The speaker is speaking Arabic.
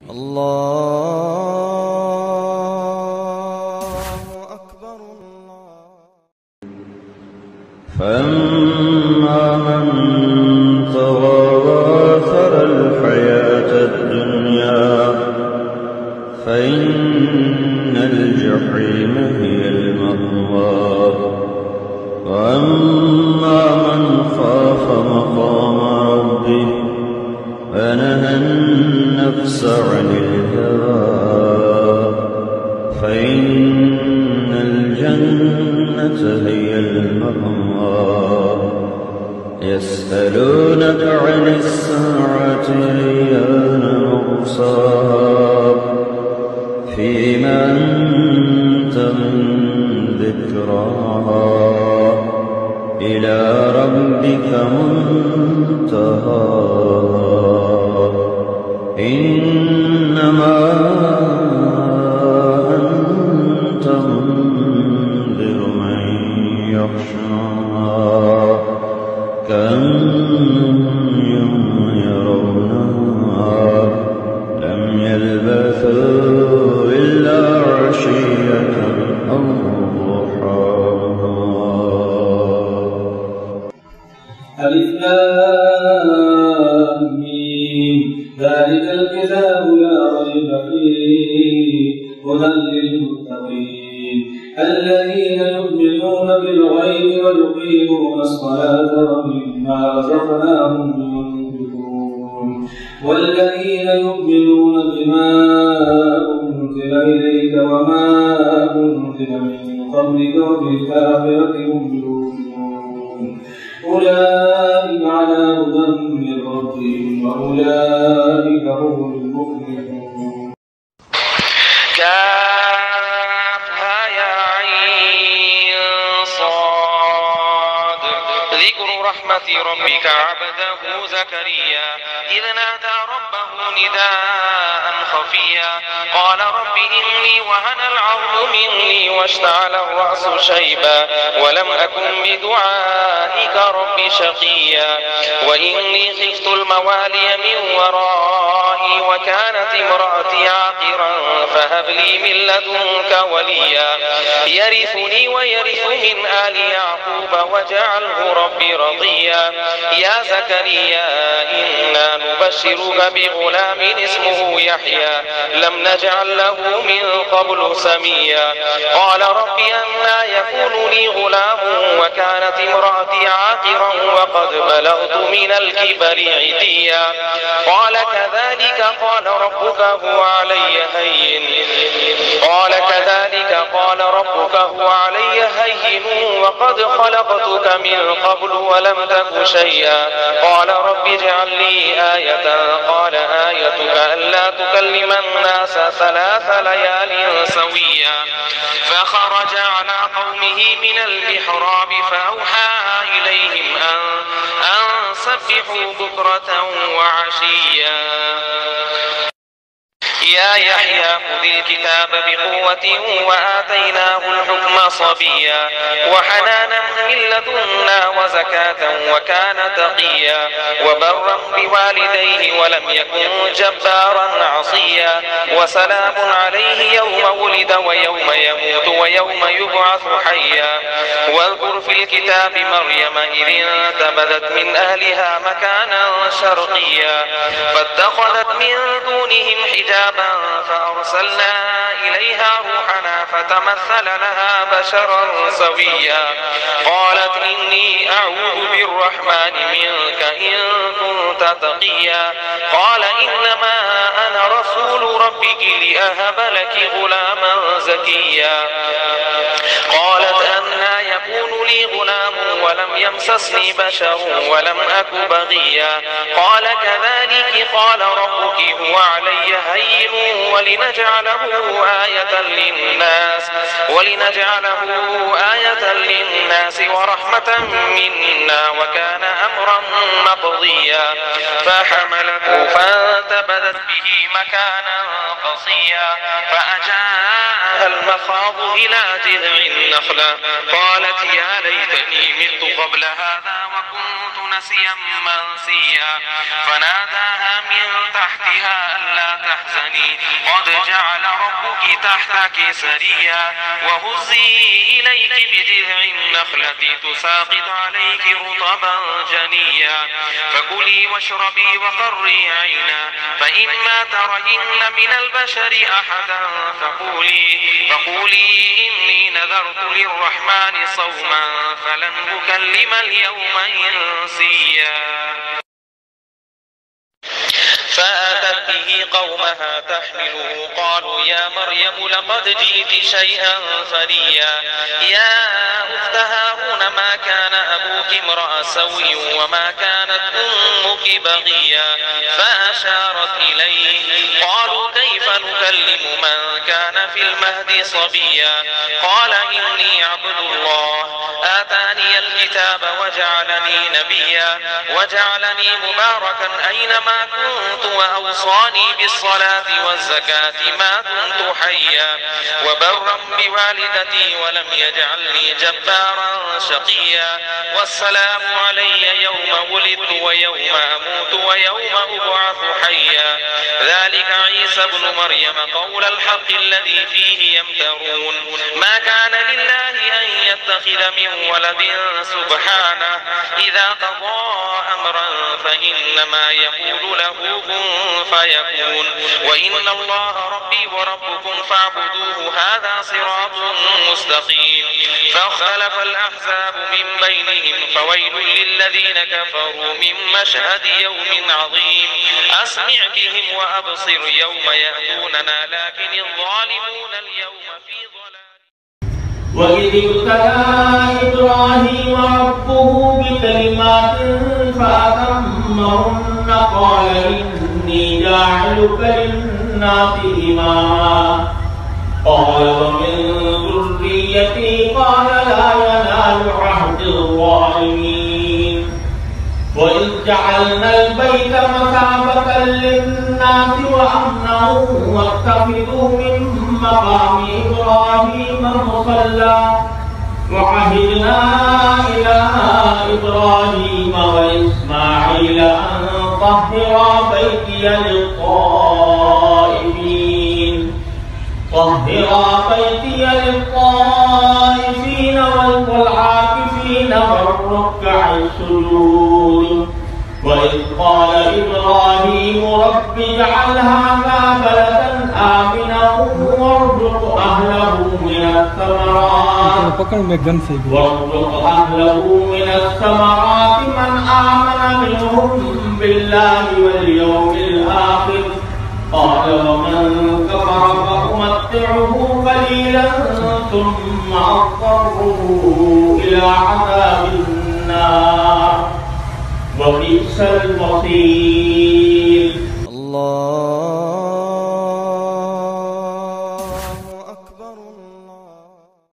الله أكبر الله. فأما من طغى وآثر الحياة الدنيا فإن الجحيم هي المأوى. وأما من خاف مقام ربه ونهى النفس عن الهوى فإن الجنة هي المأوى. يسألونك عن الساعة أيان مرساها فيما أنت من ذكراها إلى ربك منتهاها. إنما أنت منذر من يخشاها كأنهم يوم يرونها لم يلبثوا إلا عشية أو ضحاها. ألف لام ميم ذلك الكتاب لا ريب فيه هدى للمتقين الذين يؤمنون بالغيب ويقيمون الصلاة ومما رزقناهم ينفقون والذين يؤمنون بما أنزل إليك وما أنزل من قبلك وبالآخرة هم يؤمنون أولئك على هدى من ربهم وأولئك هم المفلحون. كافها يا عين صاد ذكر رحمة ربك عبده زكريا إذ نادى ربه نداء خفيا قال رب إني وهن العظم مني واشتعل الرأس شيبا ولم أكن بدعائك رب شقيا وإني خفت الموالي من ورائي وكانت امرأتي عاقرا فهب لي من لدنك وليا يرثني ويرث من آل يعقوب واجعله ربي رضيا يا زكريا إنا نبشرك بغلام اسمه يحيى لم نجعل له من قبل سميا قال رب أنى يكون لي غلام وكانت امرأتي عاقرا وقد بلغت من الكبر عتيا قال كذلك قال ربك هو علي هين وقد خلقتك من قبل ولم تك شيئا قال رب اجعل لي آية قال آيتك ألا تكلم الناس 3 ليال سويا فخرج على قومه من المحراب فأوحى إليهم أن سبحوا بكرة وعشيا يا يحيى خذ الكتاب بقوة وآتيناه الحكم صبيا وحنانا من لدنا وزكاة وكان تقيا وبرا بوالديه ولم يكن جبارا عصيا وسلام عليه يوم ولد ويوم يموت ويوم يبعث حيا واذكر في الكتاب مريم إذ انتبذت من أهلها مكانا شرقيا فاتخذت من دونهم حجابا فأرسلنا إليها روحنا فتمثل لها بشرا سويا قالت إني أعوذ بالرحمن منك إن كنت تقيا قال إنما أنا رسول ربك لأهب لك غلاما زكيا قالت أنى يكون لي غلام ولم يمسسني بشر ولم أك بغيا قال كذلك قال ربك هو علي هين ولنجعله آية للناس ورحمة منا وكان أمرا مقضيا فحملته فانتبذت به مكانا قصيا فأجاءها فجاءها المخاض إلى جذع النخلة قالت يا ليتني مت قبل هذا وكنت نسيا منسيا فناداها من تحتها ألا تحزني قد جعل ربك تحتك سريا وهزي إليك بجذع النخلة تساقط عليك رطبا جنيا فكلي واشربي وقري عينا فإما ترين من البشر أحدا فقولي إني نذرت للرحمن صوما فلن أكلم اليوم إنسيا فأتت به قومها تحمله قالوا يا مريم لقد جئت شيئا فريا يا أخت هارون ما كان أبوك امرأ سوء وما كانت أمك بغيا فأشارت إليه قالوا كيف نكلم من كان في المهد صبيا قال إني عبد الله آتاني الكتاب وجعلني نبيا وجعلني مباركا أينما كنت وأوصاني بالصلاة والزكاة ما كنت حيا وبرا بوالدتي ولم يجعلني جبارا شقيا والسلام علي يوم ولدت ويوم أموت ويوم أبعث حيا ذلك عيسى ابن مريم قول الحق الذي فيه يمترون ما كان لله أن يتخذ من ولد سبحانه إذا قضى أمرا فإنما يقول له كن فيكون وإن الله ربي وربكم فاعبدوه هذا صراط مستقيم فاختلف الأحزاب من بينهم فويل للذين كفروا من مشهد يوم عظيم أسمع بهم وأبصر يوم يأتوننا لكن الظالمون اليوم في ضلال وإذ ابتلى إبراهيم ربه بكلمات فأتمهن قال إني جاعلك للناس إماما قال ومن ذريتي قال لا ينال عهد الظالمين وإذ جعلنا البيت مثابة للناس وأمنا واتخذوا من مقام إبراهيم مصلى وعهدنا إلى إبراهيم وإسماعيل أن طهرا بيتي للطائفين والعاكفين والركع السجود وإذ قال إبراهيم رب اجعل هذا بلدا آمنا وارزق أهله من الثمرات من آمن منهم بالله واليوم الآخر قال ومن كفر فأمتعه قليلا ثم أضطره إلى عذاب النار وبئس المصير